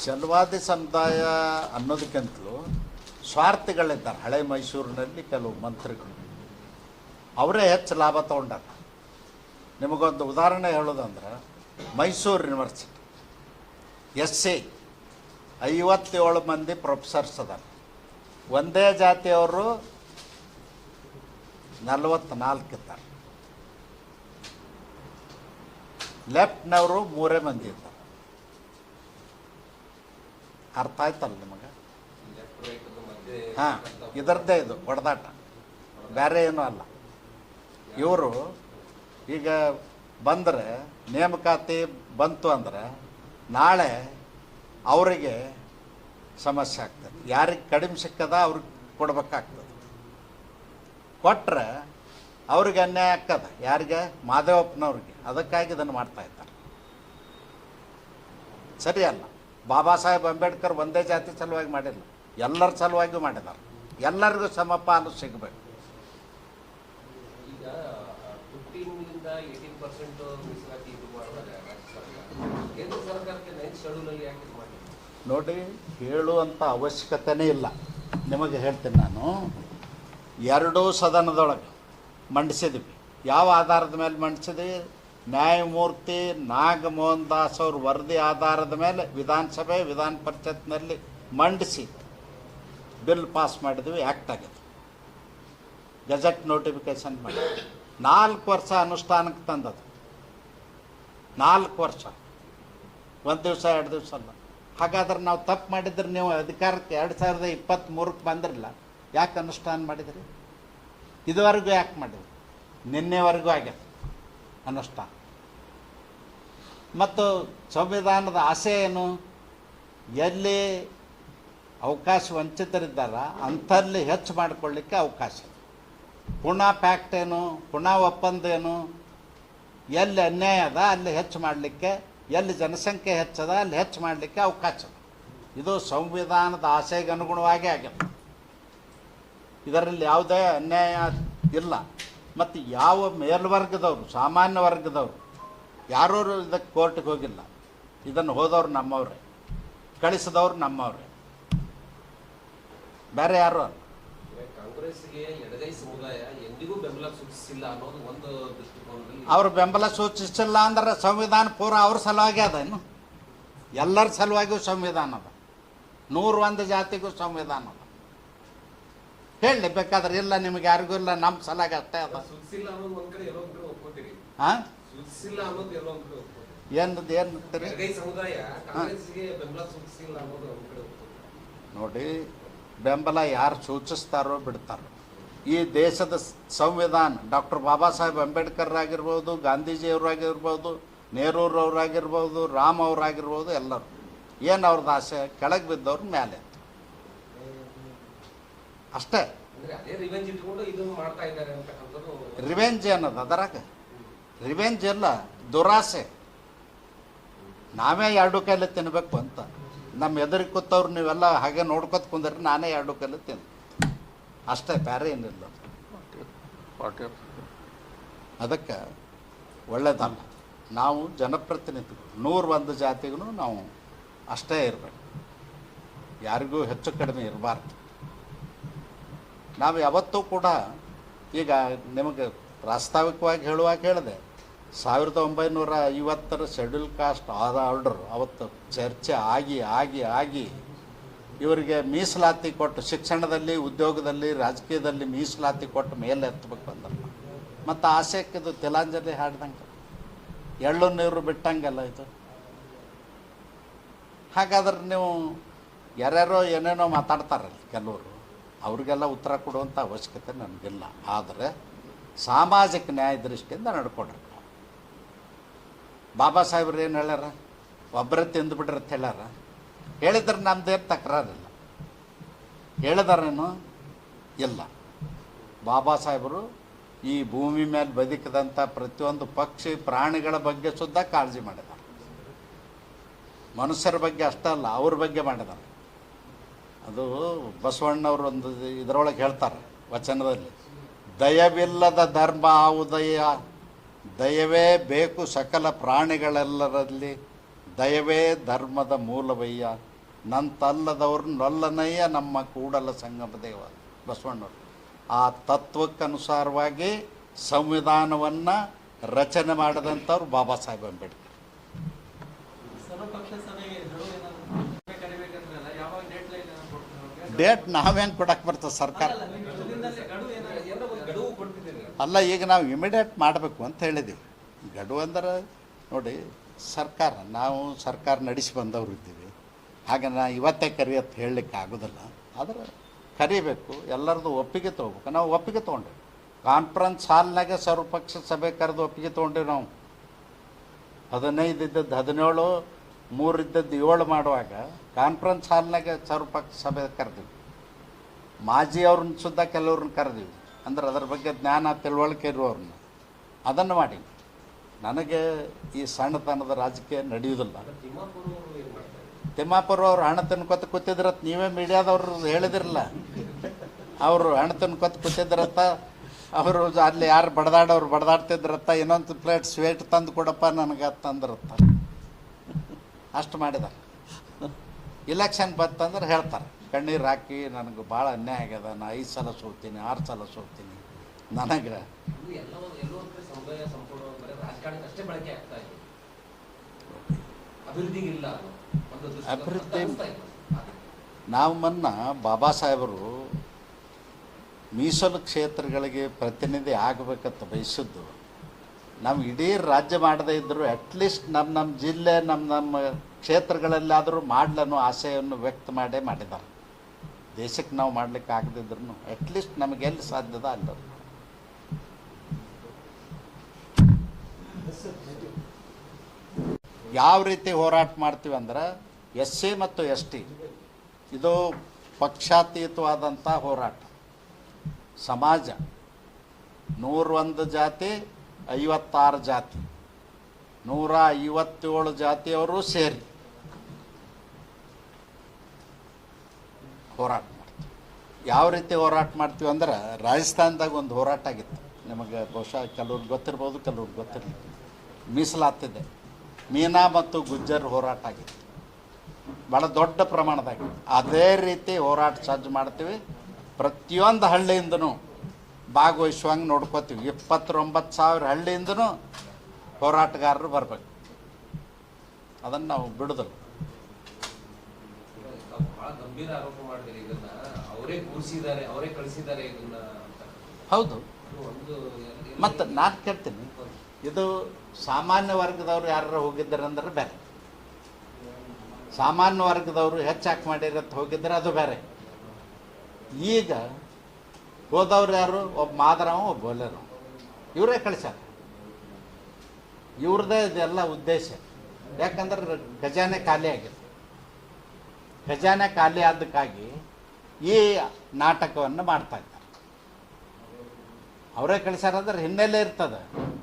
ಛಲವಾದಿ ಸಮುದಾಯ ಅನ್ನೋದಕ್ಕಿಂತಲೂ ಸ್ವಾರ್ಥಿಗಳಿದ್ದಾರೆ. ಹಳೆ ಮೈಸೂರಿನಲ್ಲಿ ಕೆಲವು ಮಂತ್ರಿಗಳು ಅವರೇ ಹೆಚ್ಚು ಲಾಭ ತೊಗೊಂಡಾರ. ನಿಮಗೊಂದು ಉದಾಹರಣೆ ಹೇಳೋದಂದ್ರೆ, ಮೈಸೂರು ಯೂನಿವರ್ಸಿಟಿ SC 57 ಮಂದಿ ಪ್ರೊಫೆಸರ್ಸ್ ಅದಾರ. ಒಂದೇ ಜಾತಿಯವರು 44 ಇದ್ದಾರೆ. ಲೆಫ್ಟ್ನವರು 3 ಮಂದಿ ಇದ್ದಾರೆ. ಅರ್ಥ ಆಯ್ತಲ್ಲ ನಿಮಗೆ? ಹಾಂ, ಇದರದ್ದೇ ಇದು ಹೊಡೆದಾಟ, ಬೇರೆ ಏನೂ ಅಲ್ಲ. ಇವರು ಈಗ ಬಂದರೆ, ನೇಮಕಾತಿ ಬಂತು ಅಂದರೆ ನಾಳೆ ಅವರಿಗೆ ಸಮಸ್ಯೆ ಆಗ್ತದೆ. ಯಾರಿಗೆ ಕಡಿಮೆ ಸಿಕ್ಕದ ಅವ್ರಿಗೆ ಕೊಡ್ಬೇಕಾಗ್ತದೆ. ಕೊಟ್ಟರೆ ಅವ್ರಿಗೆ ಅನ್ಯಾಯ ಆಗ್ತದೆ. ಯಾರಿಗೆ? ಮಾದೇವಪ್ಪನವ್ರಿಗೆ. ಅದಕ್ಕಾಗಿ ಇದನ್ನು ಮಾಡ್ತಾ ಇದ್ದಾರೆ. ಸರಿ ಅಲ್ಲ. ಬಾಬಾ ಸಾಹೇಬ್ ಅಂಬೇಡ್ಕರ್ ಒಂದೇ ಜಾತಿ ಸಲುವಾಗಿ ಮಾಡಿಲ್ಲ, ಎಲ್ಲರ ಸಲುವಾಗಿಯೂ ಮಾಡಿದ್ದಾರೆ. ಎಲ್ಲರಿಗೂ ಸಮಪಾಲು ಸಿಗಬೇಕು. ಈಗ 15 18% ಮೀಸಲಾತಿ ಇದು ಮಾಡಿದಾಗ ಕೇಂದ್ರ ಸರ್ಕಾರಕ್ಕೆ 9th ಶೆಡ್ಯೂಲಲ್ಲಿ ಯಾಕೆ ಮಾಡಿ ನೋಡಿ, ಹೇಳುವಂಥ ಅವಶ್ಯಕತೆನೇ ಇಲ್ಲ. ನಿಮಗೆ ಹೇಳ್ತೀನಿ ನಾನು. 2 ಸದನದೊಳಗೆ ಮಂಡಿಸಿದ್ವಿ. ಯಾವ ಆಧಾರದ ಮೇಲೆ ಮಂಡಿಸಿದ್ವಿ? ನ್ಯಾಯಮೂರ್ತಿ ನಾಗಮೋಹನ್ ದಾಸ್ ಅವ್ರ ವರದಿ ಆಧಾರದ ಮೇಲೆ ವಿಧಾನಸಭೆ ವಿಧಾನ ಪರಿಷತ್ನಲ್ಲಿ ಮಂಡಿಸಿ ಬಿಲ್ ಪಾಸ್ ಮಾಡಿದ್ವಿ. ಆ್ಯಕ್ಟ್ ಆಗಿದೆ, ಗೆಜೆಟ್ ನೋಟಿಫಿಕೇಶನ್ ಮಾಡಿ 4 ವರ್ಷ ಅನುಷ್ಠಾನಕ್ಕೆ ತಂದದು. 4 ವರ್ಷ, 1 ದಿವಸ 2 ದಿವಸ ಅಲ್ಲ. ಹಾಗಾದ್ರೆ ನಾವು ತಪ್ಪು ಮಾಡಿದ್ರೆ ನೀವು ಅಧಿಕಾರಕ್ಕೆ 2023ಕ್ಕೆ ಬಂದಿರಲಿಲ್ಲ, ಯಾಕೆ ಅನುಷ್ಠಾನ ಮಾಡಿದ್ರಿ? ಇದುವರೆಗೂ ಯಾಕೆ ಮಾಡಿದ್ರಿ? ನಿನ್ನೆವರೆಗೂ ಆಗ್ಯದ ಅನುಷ್ಠಾನ. ಮತ್ತು ಸಂವಿಧಾನದ ಆಸೆ ಏನು? ಎಲ್ಲಿ ಅವಕಾಶ ವಂಚಿತರಿದ್ದಾರ ಅಂಥಲ್ಲಿ ಹೆಚ್ಚು ಮಾಡಿಕೊಳ್ಳಿಕ್ಕೆ ಅವಕಾಶ. ಪುನಃ ಪ್ಯಾಕ್ಟ್ ಏನು, ಪುನಃ ಒಪ್ಪಂದ ಏನು? ಎಲ್ಲಿ ಅನ್ಯಾಯ ಅದ ಅಲ್ಲಿ ಹೆಚ್ಚು ಮಾಡಲಿಕ್ಕೆ, ಎಲ್ಲಿ ಜನಸಂಖ್ಯೆ ಹೆಚ್ಚದ ಅಲ್ಲಿ ಹೆಚ್ಚು ಮಾಡಲಿಕ್ಕೆ ಅವಕಾಶ. ಇದು ಸಂವಿಧಾನದ ಆಸೆಗೆ ಅನುಗುಣವಾಗಿ ಆಗ್ಯದ. ಇದರಲ್ಲಿ ಯಾವುದೇ ಅನ್ಯಾಯ ಇಲ್ಲ. ಮತ್ತು ಯಾವ ಮೇಲ್ವರ್ಗದವರು, ಸಾಮಾನ್ಯ ವರ್ಗದವರು ಯಾರೂ ಇದಕ್ಕೆ ಕೋರ್ಟ್ಗೆ ಹೋಗಿಲ್ಲ. ಇದನ್ನು ಹೋದವ್ರು ನಮ್ಮವ್ರೆ, ಕಳಿಸಿದವ್ರು ನಮ್ಮವ್ರೆ, ಬೇರೆ ಯಾರು ಅಲ್ಲ. ಕಾಂಗ್ರೆಸ್ಗೆ ಎಡಗೈ ಸಮುದಾಯ ಎಂದಿಗೂ ಬೆಂಬಲ ಸೂಚಿಸಿಲ್ಲ ಅನ್ನೋದು ಒಂದು ದೃಷ್ಟಿಕೋನದಲ್ಲಿ. ಅವ್ರ ಬೆಂಬಲ ಸೂಚಿಸಿಲ್ಲ ಅಂದ್ರೆ ಸಂವಿಧಾನ ಪೂರ ಅವ್ರ ಸಲುವಾಗಿ ಅದ. ಇನ್ನು ಎಲ್ಲರ ಸಲುವಾಗಿಯೂ ಸಂವಿಧಾನ ಅದ. 101 ಜಾತಿಗೂ ಸಂವಿಧಾನ ಅದ. ಹೇಳಿ ಬೇಕಾದ್ರೆ. ಇಲ್ಲ, ನಿಮ್ಗೆ ಯಾರಿಗೂ ಇಲ್ಲ, ನಮ್ಮ ಸಲಾಗಿ ಅಷ್ಟೇ ಅದ. ಸೂಚಿಸಿಲ್ಲ ಅನ್ನೋದು ಒಂದ್ ಕಡೆ ಎಲ್ಲೋ ಒಂದ್ ಕಡೆ ಒಪ್ಕೋತೀರಿ. ಹಾಂ, ಸೂಚಿಸಿಲ್ಲ ಅನ್ನೋದು ಎಲ್ಲೋ ಒಂದ್ ಕಡೆ ಒಪ್ಕೋತೀರಿ. ಏನು ಎಡಗೈ ಸಮುದಾಯ ಕಾಂಗ್ರೆಸ್ಗೆ ಬೆಂಬಲ ಸೂಚಿಸಿಲ್ಲ ಅನ್ನೋದು ಒಂದ್ ಕಡೆ ಒಪ್ಕೋತೀರಿ. ನೋಡಿ, ಬೆಂಬಲ ಯಾರು ಸೂಚಿಸ್ತಾರೋ ಬಿಡ್ತಾರೋ. ಈ ದೇಶದ ಸಂವಿಧಾನ ಡಾಕ್ಟರ್ ಬಾಬಾ ಸಾಹೇಬ್ ಅಂಬೇಡ್ಕರ್ ಆಗಿರ್ಬೋದು, ಗಾಂಧೀಜಿಯವರಾಗಿರ್ಬೋದು, ನೆಹರೂರವರಾಗಿರ್ಬೋದು, ರಾಮ್ ಅವರಾಗಿರ್ಬೋದು, ಎಲ್ಲರೂ ಏನು ಅವ್ರದ್ದು ಆಸೆ? ಕೆಳಗೆ ಬಿದ್ದವ್ರ ಮೇಲೆ ಅಷ್ಟೇ. ರಿವೆಂಜ್ ಅನ್ನೋದು ಅದರಾಗ ರಿವೆಂಜ್ ಎಲ್ಲ, ದುರಾಸೆ. ನಾವೇ 2 ಕೈಲಿ ತಿನ್ನಬೇಕು ಅಂತ. ನಮ್ಮ ಎದುರಿಗೆ ಕೂತವ್ರು ನೀವೆಲ್ಲ ಹಾಗೆ ನೋಡ್ಕೊತ ಕುಂದ್ರೆ ನಾನೇ 2 ಕೈಲಿ ತಿಂದು ಅಷ್ಟೇ, ಬೇರೆ ಏನಿಲ್ಲ. ಅದಕ್ಕೆ ಒಳ್ಳೇದಲ್ಲ. ನಾವು ಜನಪ್ರತಿನಿಧಿಗಳು 101 ಜಾತಿಗೂ ನಾವು ಅಷ್ಟೇ ಇರಬೇಕು, ಯಾರಿಗೂ ಹೆಚ್ಚು ಕಡಿಮೆ ಇರಬಾರ್ದು. ನಾವು ಯಾವತ್ತೂ ಕೂಡ, ಈಗ ನಿಮಗೆ ಪ್ರಾಸ್ತಾವಿಕವಾಗಿ ಹೇಳುವಾಗ ಹೇಳಿದೆ, 1950 ಶೆಡ್ಯೂಲ್ ಕಾಸ್ಟ್ ಆರ್ಡರ್ ಅವತ್ತು ಚರ್ಚೆ ಆಗಿ ಆಗಿ ಆಗಿ ಇವರಿಗೆ ಮೀಸಲಾತಿ ಕೊಟ್ಟು, ಶಿಕ್ಷಣದಲ್ಲಿ, ಉದ್ಯೋಗದಲ್ಲಿ, ರಾಜಕೀಯದಲ್ಲಿ ಮೀಸಲಾತಿ ಕೊಟ್ಟು ಮೇಲೆ ಎತ್ತಬೇಕು ಅಂದಲ್ಲ. ಮತ್ತು ಆಸೆಕ್ಕೆ ಇದು ತಿಲಾಂಜಲಿ ಹಾಡ್ದಂಗೆ, ಎಳ್ಳು ನೀರು ಬಿಟ್ಟಂಗೆಲ್ಲ ಇದು. ಹಾಗಾದ್ರೆ ನೀವು ಯಾರ್ಯಾರೋ ಏನೇನೋ ಮಾತಾಡ್ತಾರಲ್ಲ ಕೆಲವರು, ಅವ್ರಿಗೆಲ್ಲ ಉತ್ತರ ಕೊಡುವಂಥ ಅವಶ್ಯಕತೆ ನನಗಿಲ್ಲ. ಆದರೆ ಸಾಮಾಜಿಕ ನ್ಯಾಯ ದೃಷ್ಟಿಯಿಂದ ನಡ್ಕೊಡ್ರಿ. ಬಾಬಾ ಸಾಹೇಬ್ರು ಏನು ಹೇಳ್ಯಾರ? ಒಬ್ಬರೇ ತಿಂದುಬಿಡ್ರಿ ಅಂತ ಹೇಳ್ಯಾರ. ಹೇಳಿದ್ರೆ ನಮ್ದೇನು ತಕರಾರಿಲ್ಲ. ಹೇಳಿದಾರೇನು? ಇಲ್ಲ. ಬಾಬಾ ಸಾಹೇಬರು ಈ ಭೂಮಿ ಮೇಲೆ ಬದುಕಿದಂಥ ಪ್ರತಿಯೊಂದು ಪಕ್ಷಿ ಪ್ರಾಣಿಗಳ ಬಗ್ಗೆ ಸುದ್ದ ಕಾಳಜಿ ಮಾಡಿದ್ದಾರೆ. ಮನುಷ್ಯರ ಬಗ್ಗೆ ಅಷ್ಟೇ ಅಲ್ಲ, ಅವ್ರ ಬಗ್ಗೆ ಮಾಡಿದ್ದಾರೆ. ಅದು ಬಸವಣ್ಣವರು ಒಂದು ಇದರೊಳಗೆ ಹೇಳ್ತಾರೆ ವಚನದಲ್ಲಿ, ದಯವಿಲ್ಲದ ಧರ್ಮ ಆವುದಯ್ಯ, ದಯವೇ ಬೇಕು ಸಕಲ ಪ್ರಾಣಿಗಳೆಲ್ಲರಲ್ಲಿ, ದಯವೇ ಧರ್ಮದ ಮೂಲವಯ್ಯ ನನ್ನ ತಲ್ಲದವ್ರು ನೊಲ್ಲನಯ್ಯ ನಮ್ಮ ಕೂಡಲ ಸಂಗಮ ದೇವ ಬಸವಣ್ಣವರು ಆ ತತ್ವಕ್ಕನುಸಾರವಾಗಿ ಸಂವಿಧಾನವನ್ನು ರಚನೆ ಮಾಡಿದಂಥವ್ರು ಬಾಬಾ ಸಾಹೇಬ್ ಅಂಬೇಡ್ಕರ್. ಸರ್ವಪಕ್ಷ ಸಭೆಗೆ ಗಡುವು ಏನಾದ್ರು ಸಭೆ ಕರಿಬೇಕಂದ್ರಲ್ಲ, ಯಾವಾಗ ಡೇಟ್ ಲೈನ್ ಕೊಡ್ತಾರೆ? ಡೇಟ್ ನಾವು ಹೆಂಗೆ ಕೊಡಕ್ಕೆ ಬರ್ತದೆ ಸರ್ಕಾರ? ಅಲ್ಲ, ನೀವು ಜೂನ್ನಲ್ಲಿ ಗಡುವು ಏನಾದ್ರು ಏನೋ ಒಂದು ಗಡುವು ಕೊಡ್ತಿದ್ದೀರಿ. ಅಲ್ಲ, ಈಗ ನಾವು ಇಮಿಡಿಯೇಟ್ ಮಾಡಬೇಕು ಅಂತ ಹೇಳಿದ್ದೀವಿ. ಗಡುವು ಅಂದ್ರೆ ನೋಡಿ, ಸರ್ಕಾರ ನಾವು ಸರ್ಕಾರ ನಡೆಸಿ ಬಂದವರು ಇದ್ದೀವಿ. ಹಾಗೆ ನಾ ಇವತ್ತೇ ಕರಿಯತ್ತೆ ಹೇಳಲಿಕ್ಕೆ ಆಗೋದಿಲ್ಲ. ಆದರೆ ಕರಿಬೇಕು, ಎಲ್ಲರದ್ದು ಒಪ್ಪಿಗೆ ತೊಗೋಬೇಕು. ನಾವು ಒಪ್ಪಿಗೆ ತೊಗೊಂಡಿವಿ. ಕಾನ್ಫರೆನ್ಸ್ ಹಾಲ್ನಾಗೆ ಸರ್ವಪಕ್ಷ ಸಭೆ ಕರೆದು ಒಪ್ಪಿಗೆ ತೊಗೊಂಡಿವಿ ನಾವು. 15 ಇದ್ದದ್ದು 17, 3 ಇದ್ದದ್ದು 7 ಮಾಡುವಾಗ ಕಾನ್ಫರೆನ್ಸ್ ಹಾಲ್ನಾಗೆ ಸರ್ವಪಕ್ಷ ಸಭೆ ಕರೆದಿವಿ. ಮಾಜಿ ಅವ್ರನ್ನ ಸುದ್ದ ಕೆಲವ್ರನ್ನ ಕರೆದಿವಿ. ಅಂದ್ರೆ ಅದರ ಬಗ್ಗೆ ಜ್ಞಾನ ತಿಳುವಳಿಕೆ ಇರುವವ್ರನ್ನ ಅದನ್ನು ಮಾಡಿ. ನನಗೆ ಈ ಸಣ್ಣತನದ ರಾಜಕೀಯ ನಡೆಯುವುದಿಲ್ಲ. ತಿಮ್ಮಾಪುರ ಅವರು ಏನು ಮಾಡ್ತಾರೆ? ತಿಮ್ಮಾಪುರ ಅವ್ರು ಹಣ ತಿನ್ಕೊತ ಕೂತಿದ್ರತ್, ನೀವೇ ಮೀಡಿಯಾದವ್ರು ಹೇಳಿದಿರಲ್ಲ. ಅವರು ಹಣ ತಿನ್ಕೊತ ಕೂತಿದ್ರತ್ತ, ಅವರು ಅಲ್ಲಿ ಯಾರು ಬಡದಾಡೋರು ಬಡದಾಡ್ತಿದ್ರತ್ತ, ಇನ್ನೊಂದು ಪ್ಲೇಟ್ ಸ್ವೀಟ್ ತಂದು ಕೊಡಪ್ಪ ನನಗೆ ತಂದ್ರತ್ತ. ಅಷ್ಟು ಮಾಡಿದ. ಇಲೆಕ್ಷನ್ ಬಂತಂದ್ರೆ ಹೇಳ್ತಾರೆ, ಕಣ್ಣೀರು ಹಾಕಿ ನನಗೆ ಭಾಳ ಅನ್ಯಾಯ ಆಗ್ಯದ, ನಾನು 5 ಸಲ ಸೋಲ್ತೀನಿ, 6 ಸಲ ಸೋಲ್ತೀನಿ. ನನಗೆ ಇದು ಎಲ್ಲೋ ಒಂದು ಕಡೆ ಸಮುದಾಯ ಸಂಪೂರ್ಣ ಬರೀ ರಾಜಕಾರಣಕ್ಕೆ ಅಷ್ಟೇ ಬಳಕೆ ಆಗ್ತಾ ಇದೆ, ಅಭಿವೃದ್ಧಿಗಿಲ್ಲ ಒಂದು ಅಭಿವೃದ್ಧಿ. ನಾವು ಮೊನ್ನ ಬಾಬಾ ಸಾಹೇಬರು ಮೀಸಲು ಕ್ಷೇತ್ರಗಳಿಗೆ ಪ್ರತಿನಿಧಿ ಆಗಬೇಕಂತ ಬಯಸಿದ್ದು. ನಾವು ಇಡೀ ರಾಜ್ಯ ಮಾಡದೇ ಇದ್ದರೂ ಅಟ್ಲೀಸ್ಟ್ ನಮ್ಮ ಜಿಲ್ಲೆ ನಮ್ಮ ಕ್ಷೇತ್ರಗಳಲ್ಲಾದರೂ ಮಾಡಲನ್ನೋ ಆಸೆಯನ್ನು ವ್ಯಕ್ತ ಮಾಡಿದ್ದಾರೆ. ದೇಶಕ್ಕೆ ನಾವು ಮಾಡಲಿಕ್ಕೆ ಆಗದಿದ್ರು ಅಟ್ಲೀಸ್ಟ್ ನಮಗೆ ಎಲ್ಲಿ ಸಾಧ್ಯದ ಅಲ್ಲ. ಯಾವ ರೀತಿ ಹೋರಾಟ ಮಾಡ್ತೀವಿ ಅಂದ್ರೆ, SC ಮತ್ತು ST ಇದು ಪಕ್ಷಾತೀತವಾದಂಥ ಹೋರಾಟ. ಸಮಾಜ 101 ಜಾತಿ, 56 ಜಾತಿ, 157 ಜಾತಿಯವರು ಸೇರಿ ಹೋರಾಟ ಮಾಡ್ತೀವಿ. ಯಾವ ರೀತಿ ಹೋರಾಟ ಮಾಡ್ತೀವಿ ಅಂದ್ರೆ, ರಾಜಸ್ಥಾನದಾಗ ಒಂದು ಹೋರಾಟ ಆಗಿತ್ತು. ನಿಮಗೆ ಬಹುಶಃ ಕೆಲವ್ರಿಗೆ ಗೊತ್ತಿರ್ಬೋದು, ಕೆಲವ್ರಿಗೆ ಗೊತ್ತಿರಲಿಲ್ಲ. ಮೀಸಲಾತಿದೆ, ಮೀನಾ ಮತ್ತು ಗುಜ್ಜರ್ ಹೋರಾಟ ಆಗಿತ್ತು, ಭಾಳ ದೊಡ್ಡ ಪ್ರಮಾಣದಾಗ. ಅದೇ ರೀತಿ ಹೋರಾಟ ಸಜ್ಜು ಮಾಡ್ತೀವಿ. ಪ್ರತಿಯೊಂದು ಹಳ್ಳಿಯಿಂದನೂ ಭಾಗವಹಿಸುವಂಗೆ ನೋಡ್ಕೋತೀವಿ. 29,000 ಹಳ್ಳಿಯಿಂದನೂ ಹೋರಾಟಗಾರರು ಬರಬೇಕು. ಅದನ್ನು ನಾವು ಬಿಡೋದಿಲ್ಲ. ಬಹಳ ಗಂಭೀರ ಆರೋಪ ಮಾಡಿದ್ರೆ ಇದನ್ನ ಅವರೇ ಕೂರಿಸಿದ್ದಾರೆ, ಅವರೇ ಕಳಿಸಿದ್ದಾರೆ ಇದನ್ನ ಅಂತ. ಹೌದು. ಒಂದು ಮತ್ತು ನಾನು ಕೇಳ್ತೀನಿ, ಇದು ಸಾಮಾನ್ಯ ವರ್ಗದವ್ರು ಯಾರು ಹೋಗಿದ್ದಾರೆ ಅಂದ್ರೆ ಬೇರೆ, ಸಾಮಾನ್ಯ ವರ್ಗದವರು ಹೆಚ್ಚಾಗಿ ಮಾಡಿರತ್ತೆ ಹೋಗಿದ್ದಾರೆ, ಅದು ಬೇರೆ. ಈಗ ಹೋದವ್ರು ಯಾರು? ಒಬ್ಬ ಮಾದರವ, ಒಬ್ಬ ಬೋಲೆರವ, ಇವರೇ ಕಳಿಸ್ಯಾರ. ಇವ್ರದ್ದೇ ಇದೆಲ್ಲ ಉದ್ದೇಶ. ಯಾಕಂದ್ರೆ ಖಜಾನೆ ಖಾಲಿ ಆಗಿದೆ. ಖಜಾನೆ ಖಾಲಿ ಆದಕ್ಕಾಗಿ ಈ ನಾಟಕವನ್ನು ಮಾಡ್ತಾ ಇದ್ದಾರೆ. ಅವರೇ ಕಳಿಸ್ಯಾರಂದ್ರೆ ಹಿನ್ನೆಲೆ ಇರ್ತದೆ,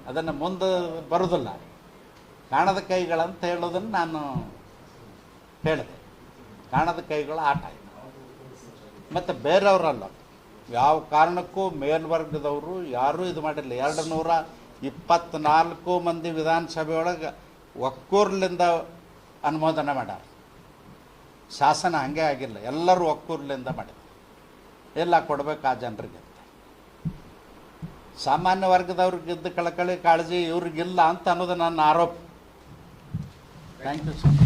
ಅದನ್ನು ಮುಂದೆ ಬರೋದಿಲ್ಲ. ಕಾಣದ ಕೈಗಳಂತ ಹೇಳೋದನ್ನು ನಾನು ಹೇಳಿದೆ. ಕಾಣದ ಕೈಗಳ ಆಟ ಇದೆ. ಮತ್ತು ಬೇರೆಯವರಲ್ಲ, ಯಾವ ಕಾರಣಕ್ಕೂ ಮೇಲ್ವರ್ಗದವರು ಯಾರೂ ಇದು ಮಾಡಿರಲಿಲ್ಲ. 224 ಮಂದಿ ವಿಧಾನಸಭೆಯೊಳಗೆ ಒಕ್ಕೂರ್ಲಿಂದ ಅನುಮೋದನೆ ಮಾಡ್ಯಾರ. ಶಾಸನ ಹಾಗೆ ಆಗಿಲ್ಲ, ಎಲ್ಲರೂ ಒಕ್ಕೂರ್ಲಿಂದ ಮಾಡಿದ್ರು. ಎಲ್ಲ ಕೊಡಬೇಕು ಆ ಜನರಿಗೆ. ಸಾಮಾನ್ಯ ವರ್ಗದವ್ರಿಗಿದ್ದ ಕಳಕಳಿ ಕಾಳಜಿ ಇವ್ರಿಗಿಲ್ಲ ಅಂತ ಅನ್ನೋದು ನನ್ನ ಆರೋಪ. Thank you sir.